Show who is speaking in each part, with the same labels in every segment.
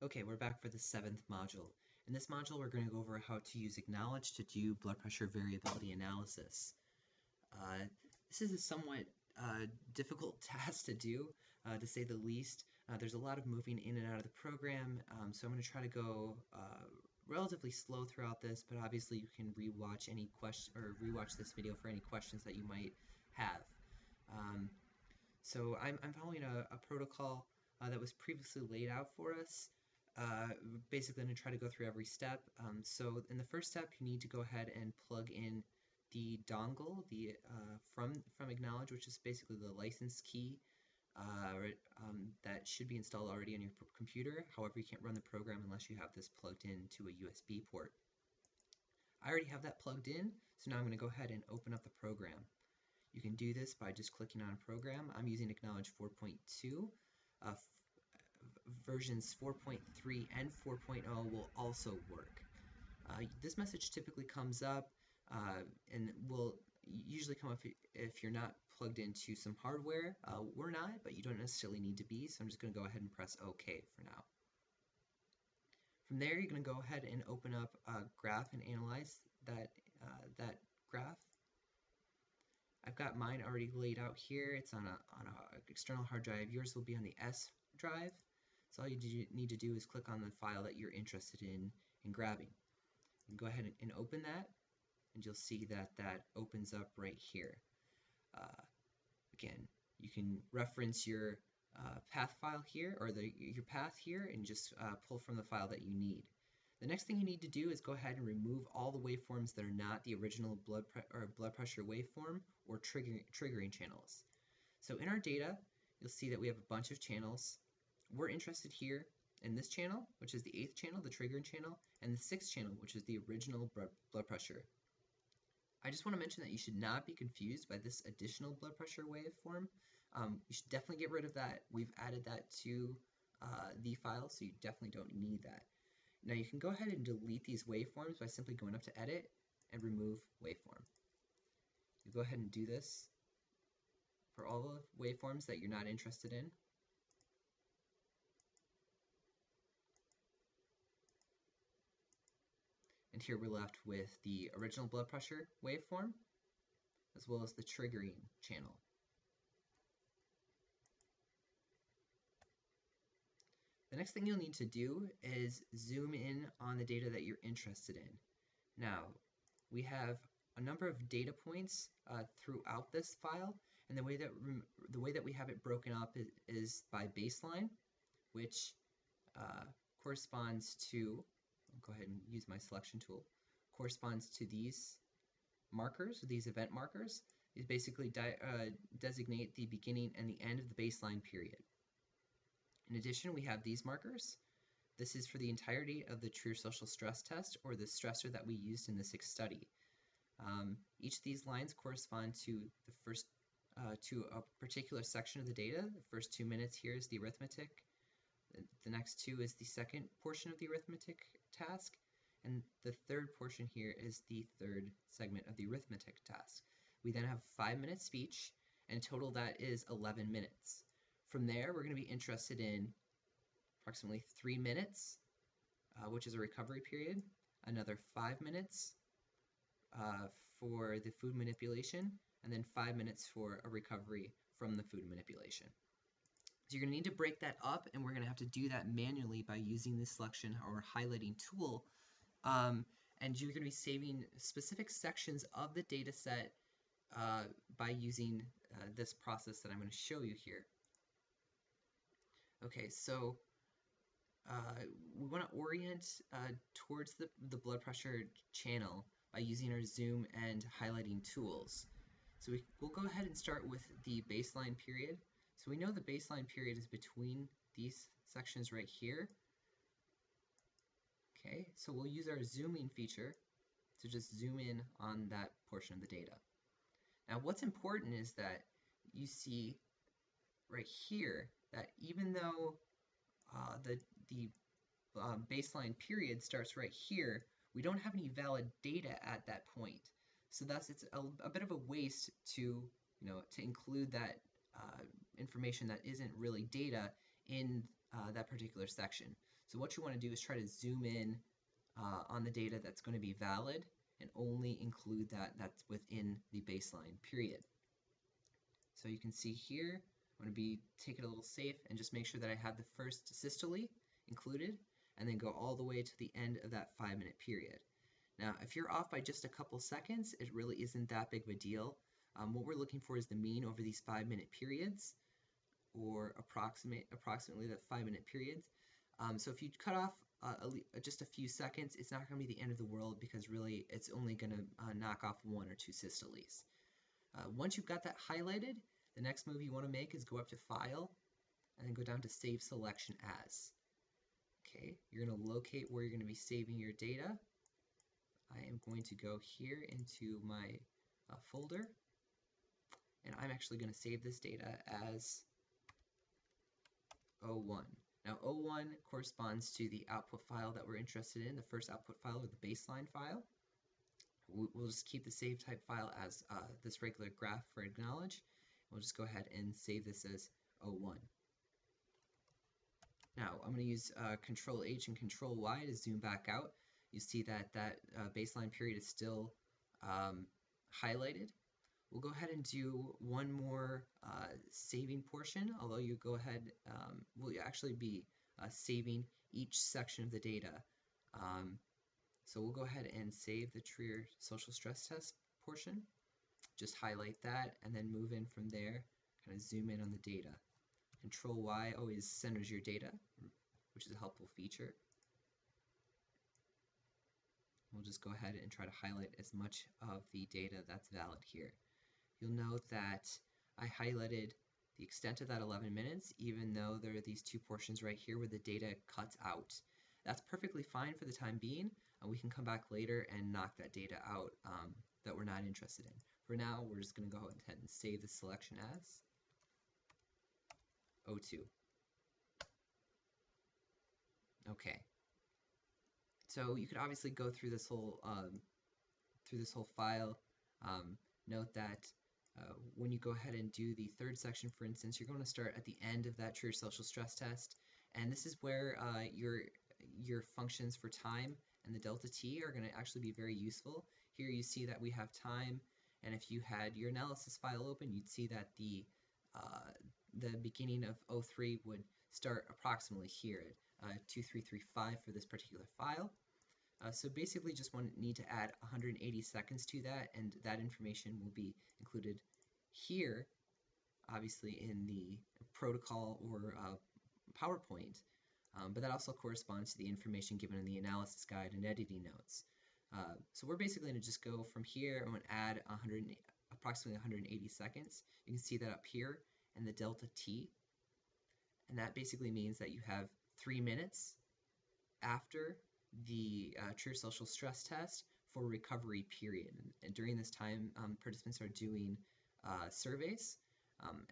Speaker 1: Okay, we're back for the 7th module. In this module, we're going to go over how to use Acknowledge to do blood pressure variability analysis. This is a somewhat difficult task to do, to say the least. There's a lot of moving in and out of the program, so I'm going to try to go relatively slow throughout this, but obviously you can rewatch any question or rewatch this video for any questions that you might have. So I'm following a protocol that was previously laid out for us. Basically, I'm going to try to go through every step. So in the first step, you need to go ahead and plug in the dongle from Acknowledge, which is basically the license key that should be installed already on your computer. However, you can't run the program unless you have this plugged into a USB port. I already have that plugged in, so now I'm going to go ahead and open up the program. You can do this by just clicking on a program. I'm using Acknowledge 4.2. Versions 4.3 and 4.0 will also work. This message typically comes up and will usually come up if you're not plugged into some hardware. We're not, but you don't necessarily need to be, so I'm just going to go ahead and press OK for now. From there, you're going to go ahead and open up a graph and analyze that graph. I've got mine already laid out here. It's on an external hard drive. Yours will be on the S drive. So all you need to do is click on the file that you're interested in grabbing. And go ahead and open that, and you'll see that that opens up right here. Again, you can reference your path file here, or your path here, and just pull from the file that you need. The next thing you need to do is go ahead and remove all the waveforms that are not the original blood pressure waveform or triggering channels. So in our data, you'll see that we have a bunch of channels. We're interested here in this channel, which is the 8th channel, the triggering channel, and the 6th channel, which is the original blood pressure. I just want to mention that you should not be confused by this additional blood pressure waveform. You should definitely get rid of that. We've added that to the file, so you definitely don't need that. Now you can go ahead and delete these waveforms by simply going up to Edit and Remove Waveform. You go ahead and do this for all the waveforms that you're not interested in. And here we're left with the original blood pressure waveform, as well as the triggering channel. The next thing you'll need to do is zoom in on the data that you're interested in. Now, we have a number of data points throughout this file, and the way that we have it broken up is by baseline, which corresponds to, I'll go ahead and use my selection tool, corresponds to these markers, these event markers. These basically designate the beginning and the end of the baseline period. In addition, we have these markers. This is for the entirety of the true social stress test, or the stressor that we used in the 6th study. Each of these lines correspond to the first to a particular section of the data. The first 2 minutes here is the arithmetic. The next 2 is the second portion of the arithmetic task, and the third portion here is the third segment of the arithmetic task. We then have 5-minute speech, and in total that is 11 minutes. From there, we're going to be interested in approximately 3 minutes, which is a recovery period, another 5 minutes for the food manipulation, and then 5 minutes for a recovery from the food manipulation. So you're going to need to break that up, and we're going to have to do that manually by using the selection or highlighting tool. And you're going to be saving specific sections of the data set by using this process that I'm going to show you here. Okay, so we want to orient towards the blood pressure channel by using our zoom and highlighting tools. So we'll go ahead and start with the baseline period. So we know the baseline period is between these sections right here. Okay, so we'll use our zooming feature to just zoom in on that portion of the data. Now what's important is that you see right here that even though the baseline period starts right here, we don't have any valid data at that point. So thus it's a bit of a waste to include that information that isn't really data in that particular section. So what you want to do is try to zoom in on the data that's going to be valid and only include that's within the baseline period. So you can see here, I'm going to take it a little safe and just make sure that I have the first systole included and then go all the way to the end of that 5-minute period. Now, if you're off by just a couple seconds, it really isn't that big of a deal. What we're looking for is the mean over these 5-minute periods, or approximately the 5-minute periods. So if you cut off just a few seconds, it's not going to be the end of the world because really it's only going to knock off 1 or 2 systoles. Once you've got that highlighted, the next move you want to make is go up to File and then go down to Save Selection As. Okay, you're going to locate where you're going to be saving your data. I am going to go here into my folder, and I'm actually going to save this data as 01. Now 01 corresponds to the output file that we're interested in, the first output file or the baseline file. We'll just keep the save type file as this regular graph for acknowledge. We'll just go ahead and save this as 01. Now I'm going to use Control H and Control Y to zoom back out. You see that baseline period is still highlighted. We'll go ahead and do one more saving portion, although you go ahead, we'll actually be saving each section of the data. So we'll go ahead and save the Trier social stress test portion, just highlight that, and then move in from there, kind of zoom in on the data. Control Y always centers your data, which is a helpful feature. We'll just go ahead and try to highlight as much of the data that's valid here. You'll note that I highlighted the extent of that 11 minutes, even though there are these two portions right here where the data cuts out. That's perfectly fine for the time being. We can come back later and knock that data out that we're not interested in. For now, we're just going to go ahead and save the selection as 02. Okay. So you could obviously go through this whole file. Note that when you go ahead and do the third section, for instance, you're going to start at the end of that Trier social stress test, and this is where your functions for time and the delta t are going to actually be very useful. Here you see that we have time, and if you had your analysis file open, you'd see that the beginning of 03 would start approximately here at 2335 for this particular file. So basically just need to add 180 seconds to that, and that information will be included here, obviously in the protocol or PowerPoint, but that also corresponds to the information given in the analysis guide and editing notes. So we're basically going to just go from here and add approximately 180 seconds. You can see that up here in the delta t, and that basically means that you have 3 minutes after the Trier social stress test for recovery period. And during this time, participants are doing surveys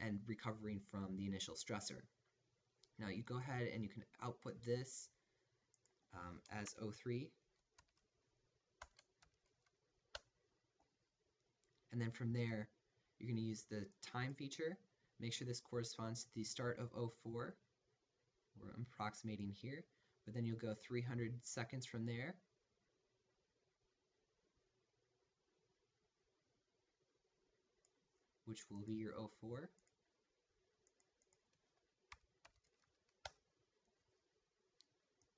Speaker 1: and recovering from the initial stressor. Now you go ahead and you can output this as 03. And then from there, you're going to use the time feature. Make sure this corresponds to the start of 04. We're approximating here. But then you'll go 300 seconds from there. Which will be your 04.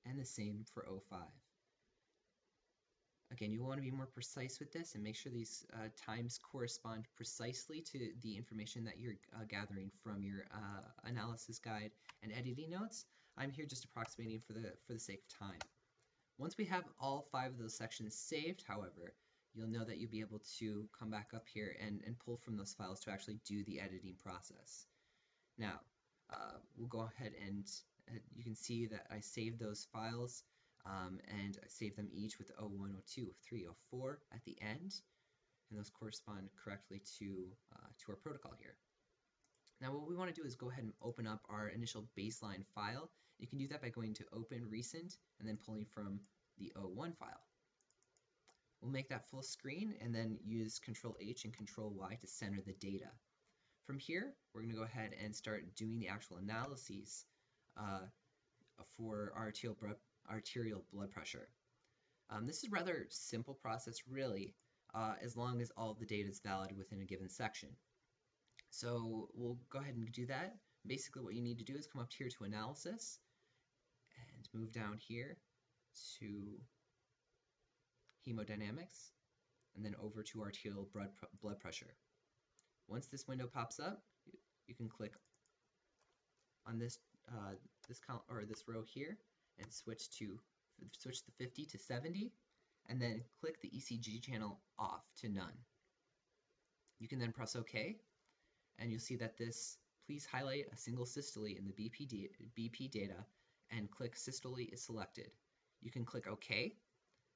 Speaker 1: And the same for 05. Again, you want to be more precise with this and make sure these times correspond precisely to the information that you're gathering from your analysis guide and editing notes. I'm here just approximating for the sake of time. Once we have all 5 of those sections saved, however, you'll know that you'll be able to come back up here and pull from those files to actually do the editing process. Now, we'll go ahead and you can see that I saved those files and I saved them each with 01, 02, 03, 04 at the end, and those correspond correctly to our protocol here. Now what we want to do is go ahead and open up our initial baseline file. You can do that by going to Open Recent and then pulling from the 01 file. We'll make that full screen and then use Control H and Control Y to center the data. From here, we're going to go ahead and start doing the actual analyses for arterial blood pressure. This is a rather simple process, really, as long as all of the data is valid within a given section. So we'll go ahead and do that. Basically, what you need to do is come up here to Analysis and move down here to Hemodynamics, and then over to arterial blood pressure. Once this window pops up, you can click on this row here and switch the 50 to 70, and then click the ECG channel off to none. You can then press OK, and you'll see that please highlight a single systole in the BP data and click systole is selected. You can click OK,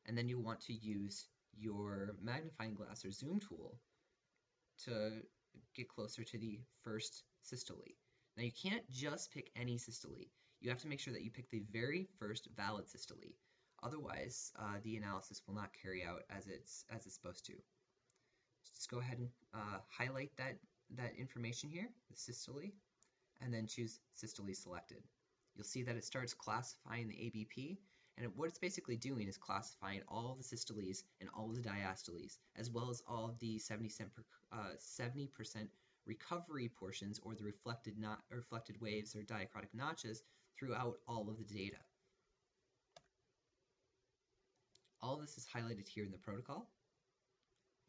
Speaker 1: and then you'll want to use your magnifying glass or zoom tool to get closer to the first systole. Now you can't just pick any systole. You have to make sure that you pick the very first valid systole. Otherwise, the analysis will not carry out as it's supposed to. Just go ahead and highlight that information here, the systole, and then choose systole selected. You'll see that it starts classifying the ABP, and what it's basically doing is classifying all the systoles and all the diastoles, as well as all of the 70% recovery portions, or the reflected waves or diacritic notches throughout all of the data. All of this is highlighted here in the protocol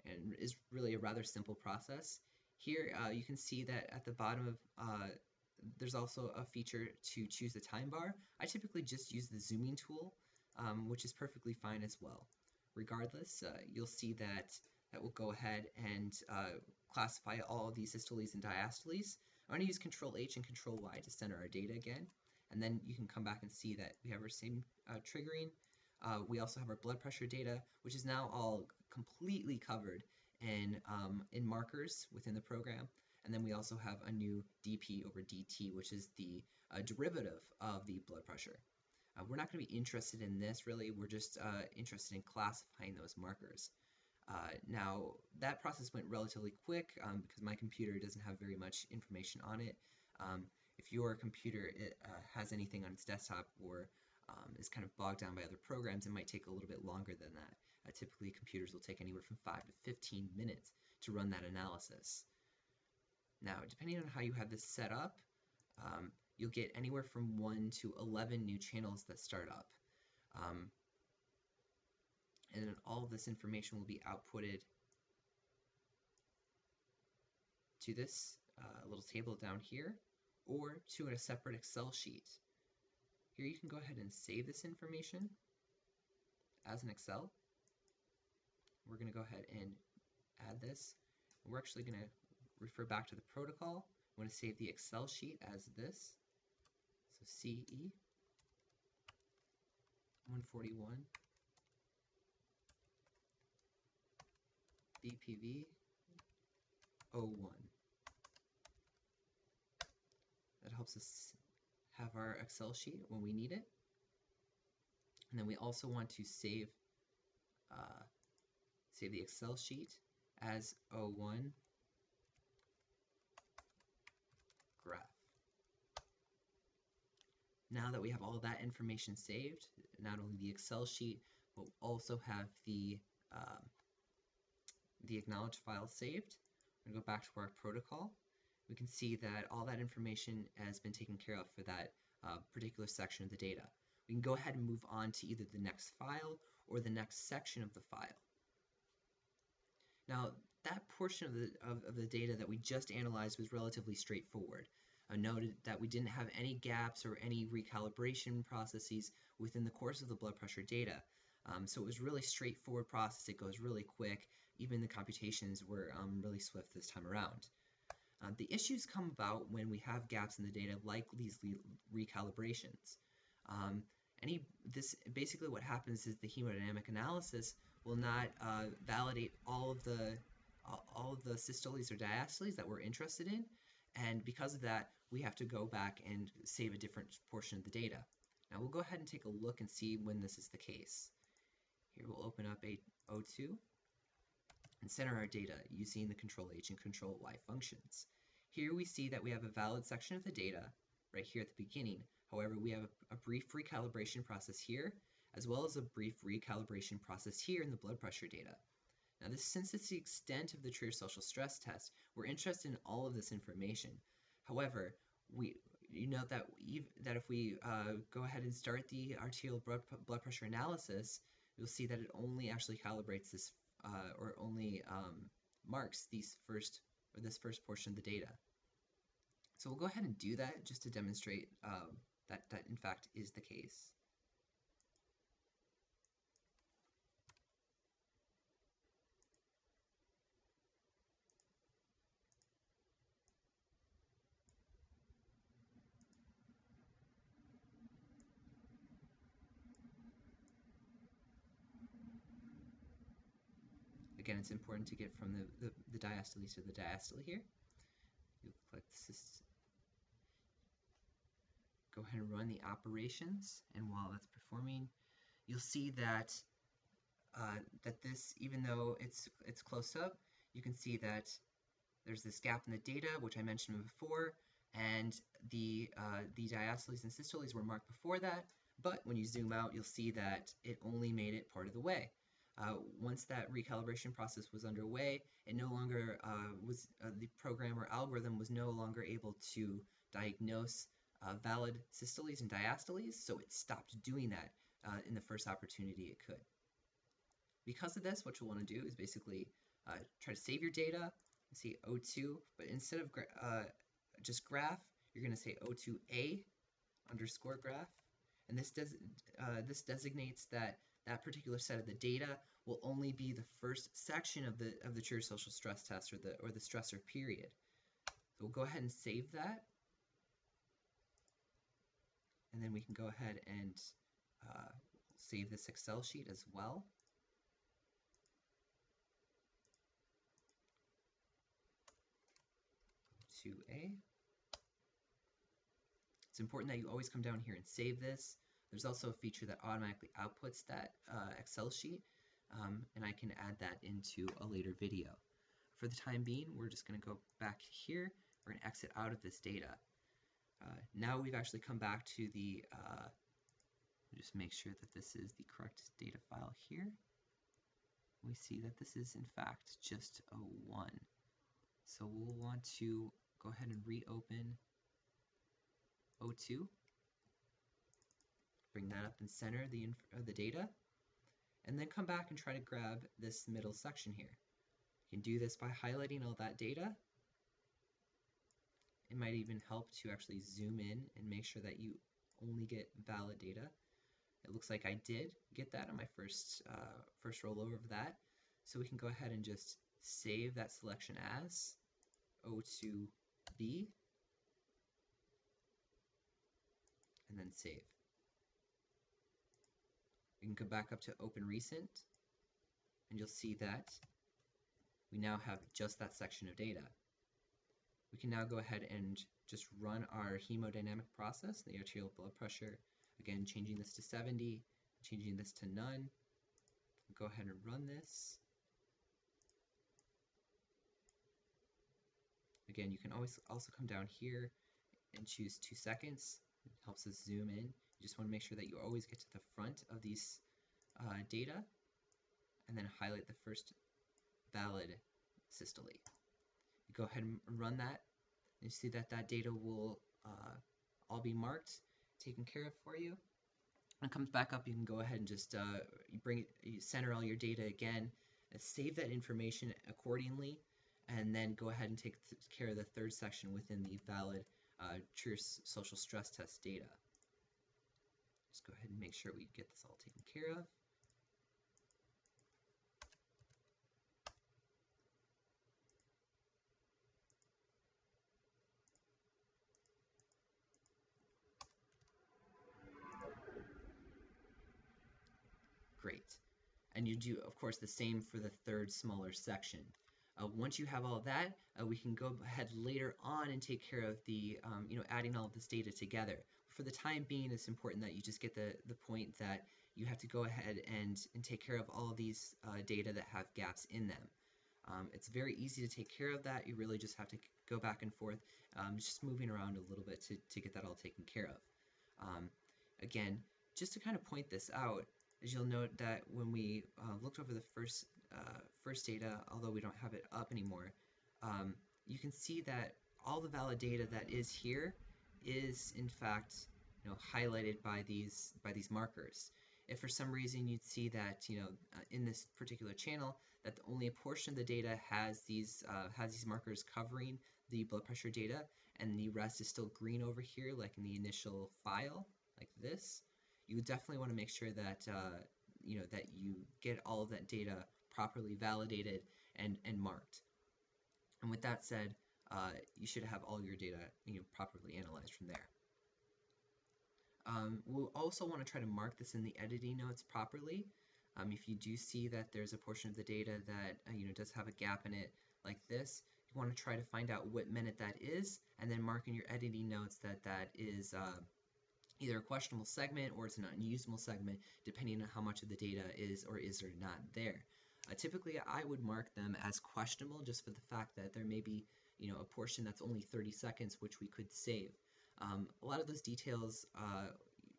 Speaker 1: and is really a rather simple process. Here you can see that at the bottom of there's also a feature to choose the time bar. I typically just use the zooming tool, which is perfectly fine as well. Regardless, you'll see that will go ahead and classify all of these systoles and diastoles. I'm going to use Control-H and Control-Y to center our data again, and then you can come back and see that we have our same triggering. We also have our blood pressure data, which is now all completely covered in markers within the program. And then we also have a new dP over dt, which is the derivative of the blood pressure. We're not going to be interested in this, really. We're just interested in classifying those markers. Now, that process went relatively quick because my computer doesn't have very much information on it. If your computer has anything on its desktop or is kind of bogged down by other programs, it might take a little bit longer than that. Typically, computers will take anywhere from 5 to 15 minutes to run that analysis. Now, depending on how you have this set up, you'll get anywhere from 1 to 11 new channels that start up. And then all of this information will be outputted to this little table down here, or to a separate Excel sheet. Here you can go ahead and save this information as an Excel. We're going to go ahead and add this. We're actually going to refer back to the protocol. I'm going to save the Excel sheet as this. So CE 141 BPV 01. That helps us have our Excel sheet when we need it. And then we also want to save the Excel sheet as 01 graph. Now that we have all that information saved, not only the Excel sheet, but we'll also have the acknowledged file saved. I'm going to go back to our protocol. We can see that all that information has been taken care of for that particular section of the data. We can go ahead and move on to either the next file or the next section of the file. Now, that portion of the data that we just analyzed was relatively straightforward. I noted that we didn't have any gaps or any recalibration processes within the course of the blood pressure data. So it was really straightforward process. It goes really quick. Even the computations were really swift this time around. The issues come about when we have gaps in the data, like these recalibrations. Basically what happens is the hemodynamic analysis will not validate all of the systoles or diastoles that we're interested in, and because of that, we have to go back and save a different portion of the data. Now we'll go ahead and take a look and see when this is the case. Here we'll open up a O2 and center our data using the Control-H and Control-Y functions. Here we see that we have a valid section of the data right here at the beginning, However, we have a brief recalibration process here, as well as a brief recalibration process here in the blood pressure data. Now, since it's the extent of the Trier social stress test, we're interested in all of this information. However, you note that if we go ahead and start the arterial blood pressure analysis, you'll see that it only actually calibrates this or only marks this first portion of the data. So we'll go ahead and do that just to demonstrate that in fact is the case. Again, it's important to get from the diastole to the diastole here. You click this. Go ahead and run the operations, and while that's performing, you'll see that this, even though it's close up, you can see that there's this gap in the data, which I mentioned before, and the diastoles and systoles were marked before that, but when you zoom out, you'll see that it only made it part of the way. Once that recalibration process was underway, it no longer the program or algorithm was no longer able to diagnose valid systoles and diastoles, so it stopped doing that in the first opportunity it could. Because of this, what you'll want to do is basically try to save your data, say O2, but instead of just graph, you're going to say O2A underscore graph, and this designates that particular set of the data will only be the first section of the Trier social stress test or the stressor period. So we'll go ahead and save that, and then we can go ahead and save this Excel sheet as well. O2A. It's important that you always come down here and save this. There's also a feature that automatically outputs that Excel sheet, and I can add that into a later video. For the time being, we're just going to go back here. We're going to exit out of this data. Now we've actually come back to the, just make sure that this is the correct data file here. We see that this is in fact just a 1. So we'll want to go ahead and reopen O2. Bring that up and center the data, and then come back and try to grab this middle section here. You can do this by highlighting all that data. It might even help to actually zoom in and make sure that you only get valid data. It looks like I did get that on my first rollover of that. So we can go ahead and just save that selection as O2B, and then save. We can go back up to Open Recent, and you'll see that we now have just that section of data. We can now go ahead and just run our hemodynamic process, the arterial blood pressure, again changing this to 70, changing this to none. Go ahead and run this. Again, you can always also come down here and choose 2 seconds. It helps us zoom in. You just want to make sure that you always get to the front of these data, and then highlight the first valid systole. You go ahead and run that, and you see that data will all be marked, taken care of for you. When it comes back up, you can go ahead and just you center all your data again, and save that information accordingly, and then go ahead and take care of the third section within the valid Trier social stress test data. Just go ahead and make sure we get this all taken care of. Great. And you do, of course, the same for the third smaller section. Once you have all of that, we can go ahead later on and take care of the, adding all of this data together. For the time being, it's important that you just get the point that you have to go ahead and take care of all of these data that have gaps in them. It's very easy to take care of that. You really just have to go back and forth, just moving around a little bit to get that all taken care of. Again, just to kind of point this out, as you'll note that when we looked over the first data, although we don't have it up anymore, you can see that all the valid data that is here is in fact highlighted by these markers. If for some reason you'd see that in this particular channel that only a portion of the data has these markers covering the blood pressure data, and the rest is still green over here, like in the initial file, like this, you definitely want to make sure that that you get all of that data properly validated and marked. And with that said, you should have all your data properly analyzed from there. We'll also want to try to mark this in the editing notes properly. If you do see that there's a portion of the data that does have a gap in it like this, you want to try to find out what minute that is, and then mark in your editing notes that that is either a questionable segment or it's an unusable segment, depending on how much of the data is or not there. Typically, I would mark them as questionable just for the fact that there may be a portion that's only 30 seconds which we could save. A lot of those details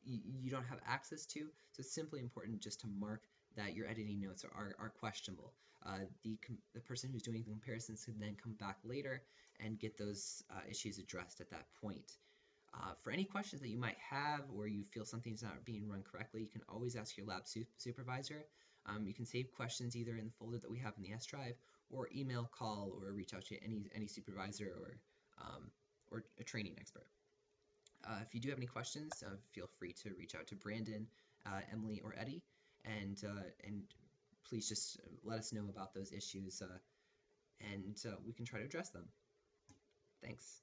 Speaker 1: you don't have access to, so it's simply important just to mark that your editing notes are questionable. The person who's doing the comparisons can then come back later and get those issues addressed at that point. For any questions that you might have, or you feel something's not being run correctly, you can always ask your lab supervisor. You can save questions either in the folder that we have in the S drive, or email, call, or reach out to any supervisor or a training expert. If you do have any questions, feel free to reach out to Brandon, Emily, or Eddie, and please just let us know about those issues, and we can try to address them. Thanks.